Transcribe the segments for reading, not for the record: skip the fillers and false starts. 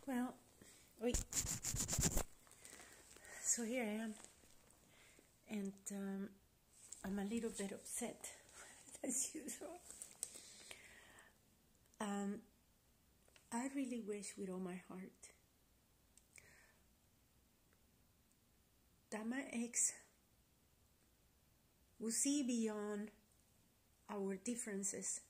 Well, wait. So here I am, and I'm a little bit upset, as usual. I really wish with all my heart that my ex would see beyond our differences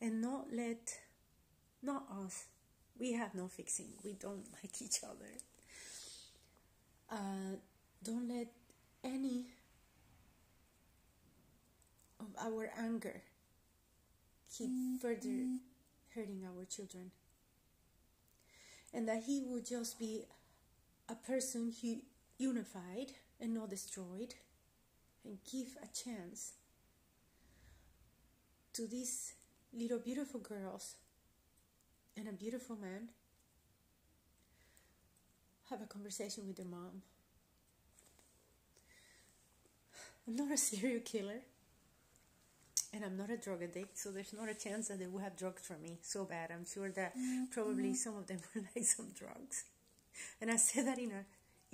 and not us. We have no fixing. We don't like each other. Don't let any of our anger keep further hurting our children. And that he would just be a person who unified and not destroyed, and give a chance to these little beautiful girls and a beautiful man have a conversation with their mom. I'm not a serial killer, and I'm not a drug addict, so there's not a chance that they will have drugs for me so bad. I'm sure that probably some of them will like some drugs. And I said that in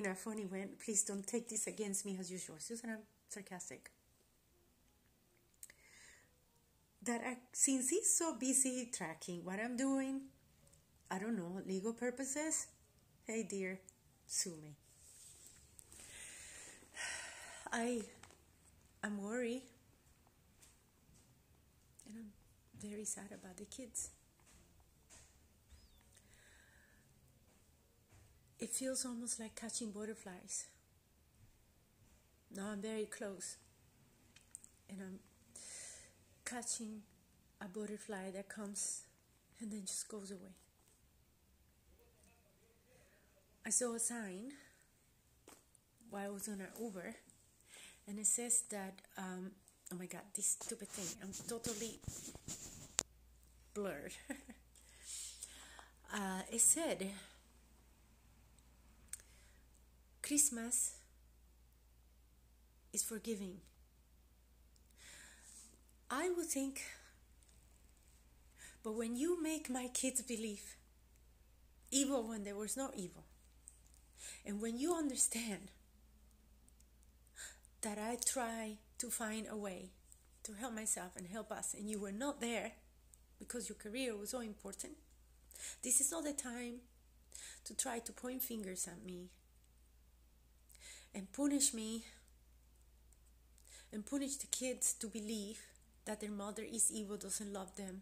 a funny way. Please don't take this against me as usual. Susan, I'm sarcastic. Since he's so busy tracking what I'm doing, I don't know, legal purposes, hey dear, sue me. I'm worried, and I'm very sad about the kids. It feels almost like catching butterflies. Now I'm very close, and I'm catching a butterfly that comes and then just goes away. I saw a sign while I was on an Uber, and it says that, oh my God, this stupid thing, I'm totally blurred. It said, Christmas is forgiving. I would think, but when you make my kids believe evil when there was no evil, and when you understand that I try to find a way to help myself and help us, and you were not there because your career was so important, this is not the time to try to point fingers at me and punish me and punish the kids to believe that their mother is evil, doesn't love them.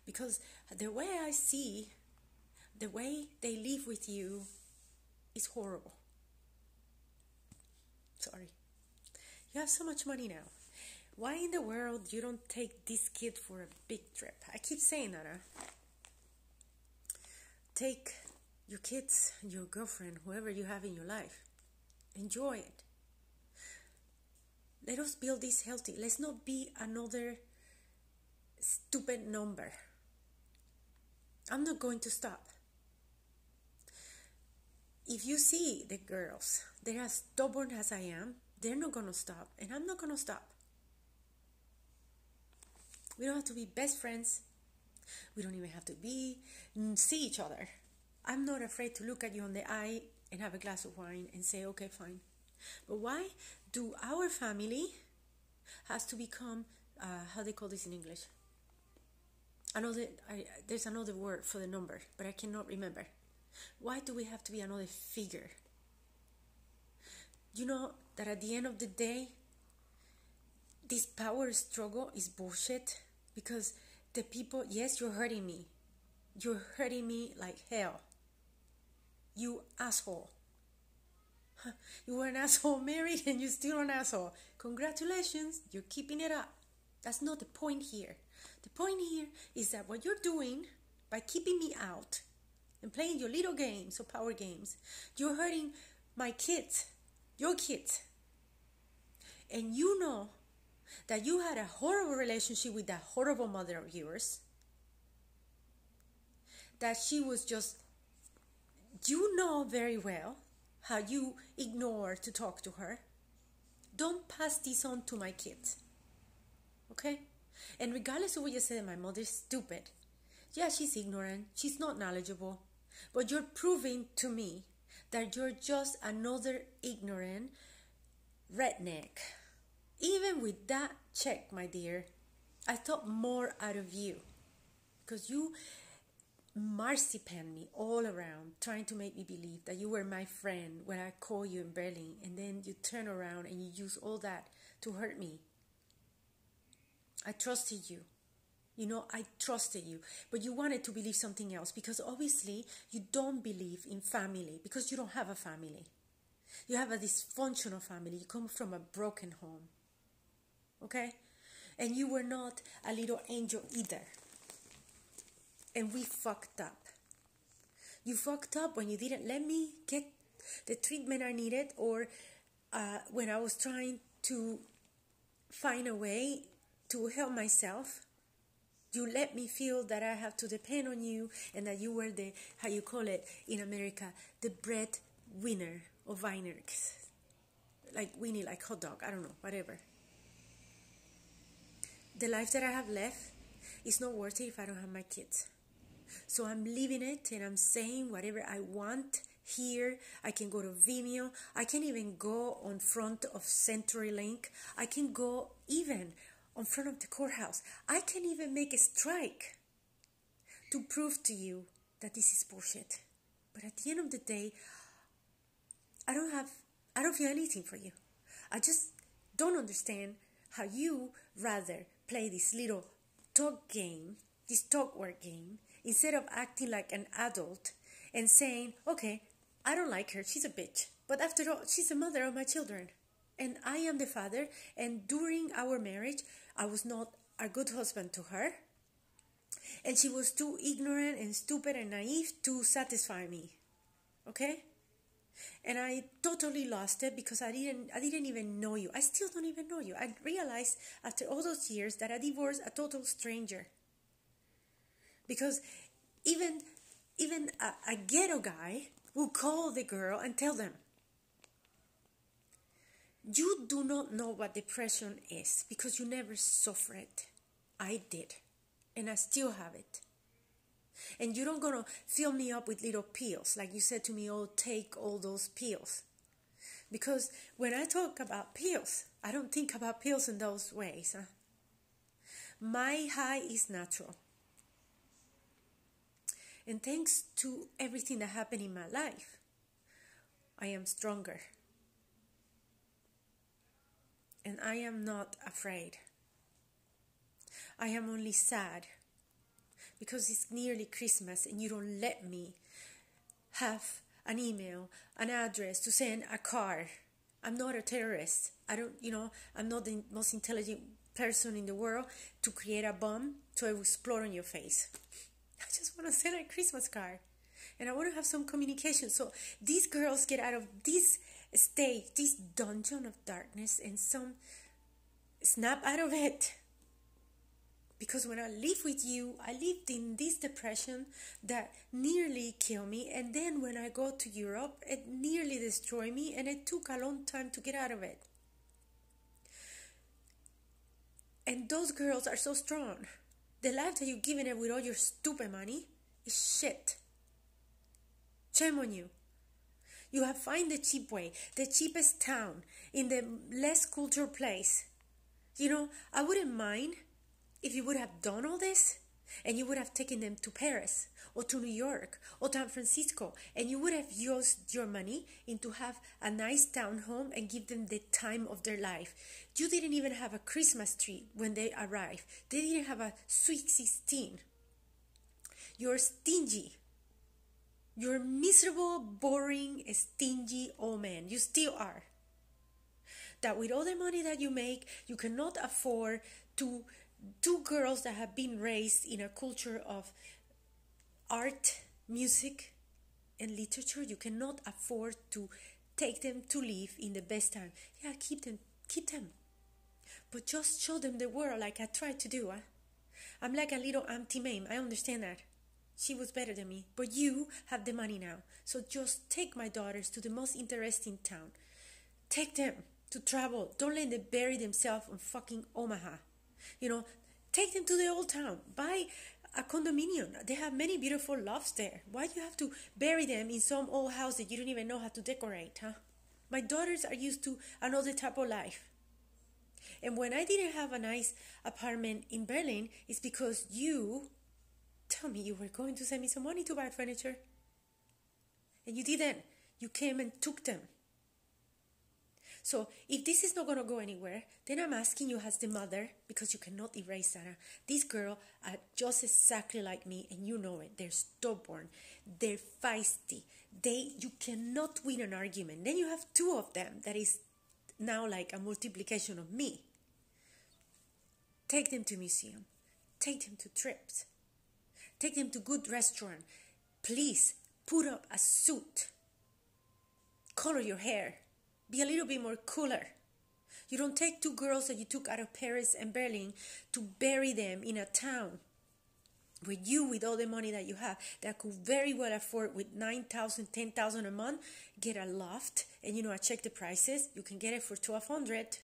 Because the way I see, the way they live with you is horrible. Sorry. You have so much money now. Why in the world you don't take this kid for a big trip? I keep saying that. Take your kids, your girlfriend, whoever you have in your life. Enjoy it. Let us build this healthy. Let's not be another stupid number. I'm not going to stop. If you see the girls, they're as stubborn as I am, they're not going to stop, and I'm not going to stop. We don't have to be best friends. We don't even have to see each other. I'm not afraid to look at you in the eye and have a glass of wine and say, okay, fine. But why do our family has to become, how they call this in English? There's another word for the number, but I cannot remember. Why do we have to be another figure? You know that at the end of the day, this power struggle is bullshit, because the people, yes, you're hurting me. You're hurting me like hell. You asshole. You were an asshole married and you're still an asshole. Congratulations, you're keeping it up. That's not the point here. The point here is that what you're doing by keeping me out and playing your little games or power games, you're hurting my kids, your kids. And you know that you had a horrible relationship with that horrible mother of yours. That she was just, you know very well how you ignore to talk to her. Don't pass this on to my kids. Okay? And regardless of what you say, my mother's stupid, Yeah, she's ignorant. She's not knowledgeable. But you're proving to me that you're just another ignorant redneck. Even with that check, my dear, I thought more out of you. Because you marzipan me all around, trying to make me believe that you were my friend when I called you in Berlin, and then you turn around and you use all that to hurt me. I trusted you. You know, I trusted you, but you wanted to believe something else because obviously you don't believe in family because you don't have a family. You have a dysfunctional family. You come from a broken home. Okay? And you were not a little angel either. And we fucked up. You fucked up when you didn't let me get the treatment I needed, or when I was trying to find a way to help myself. You let me feel that I have to depend on you and that you were the, how you call it in America, the breadwinner of Weiner's. Like Winnie, like hot dog, I don't know, whatever. The life that I have left is not worth it if I don't have my kids. So I'm living it and I'm saying whatever I want here. I can go to Vimeo. I can even go on front of CenturyLink. I can go even on front of the courthouse. I can even make a strike to prove to you that this is bullshit. But at the end of the day, I don't feel anything for you. I just don't understand how you rather play this little talk game, this talk word game, instead of acting like an adult and saying, okay, I don't like her, she's a bitch. But after all, she's the mother of my children. And I am the father, and during our marriage, I was not a good husband to her. And she was too ignorant and stupid and naive to satisfy me. Okay? And I totally lost it because I didn't even know you. I still don't even know you. I realized after all those years that I divorced a total stranger. Because even a ghetto guy will call the girl and tell them, you do not know what depression is because you never suffered it. I did. And I still have it. And you don't gonna fill me up with little pills. Like you said to me, oh, take all those pills. Because when I talk about pills, I don't think about pills in those ways. Huh? My high is natural. And thanks to everything that happened in my life, I am stronger. And I am not afraid. I am only sad because it's nearly Christmas and you don't let me have an email, an address to send a card. I'm not a terrorist. I'm not the most intelligent person in the world to create a bomb so it will explode on your face. I just want to send a Christmas card. And I want to have some communication. So these girls get out of this stage, this dungeon of darkness, and some snap out of it. Because when I live with you, I lived in this depression that nearly killed me. And then when I go to Europe, it nearly destroyed me. And it took a long time to get out of it. And those girls are so strong. The life that you've given it with all your stupid money is shit. Shame on you. You have found the cheap way, the cheapest town, in the less cultured place. I wouldn't mind if you would have done all this and you would have taken them to Paris or to New York or San Francisco, and you would have used your money into have a nice townhome and give them the time of their life. You didn't even have a Christmas tree when they arrived. They didn't have a sweet 16. You're stingy. You're a miserable, boring, stingy old man. You still are. That with all the money that you make, you cannot afford to two girls that have been raised in a culture of art, music, and literature. You cannot afford to take them to live in the best time. Yeah, keep them. But just show them the world like I tried to do. Huh? I'm like a little Auntie Mame. I understand that. She was better than me. But you have the money now. So just take my daughters to the most interesting town. Take them to travel. Don't let them bury themselves in fucking Omaha. Take them to the old town. Buy a condominium. They have many beautiful lofts there. Why do you have to bury them in some old house that you don't even know how to decorate, huh? My daughters are used to another type of life. And when I didn't have a nice apartment in Berlin, it's because you tell me you were going to send me some money to buy furniture. And you didn't. You came and took them. So if this is not going to go anywhere, then I'm asking you as the mother, because you cannot erase that. This girl are just exactly like me, and you know it. They're stubborn. They're feisty. You cannot win an argument. Then you have two of them that is now like a multiplication of me. Take them to museum. Take them to trips. Take them to good restaurant. Please put up a suit. Color your hair. Be a little bit more cooler. You don't take two girls that you took out of Paris and Berlin to bury them in a town where you, with all the money that you have, that could very well afford with $9,000, $10,000 a month, get a loft. And I check the prices. You can get it for $1,200.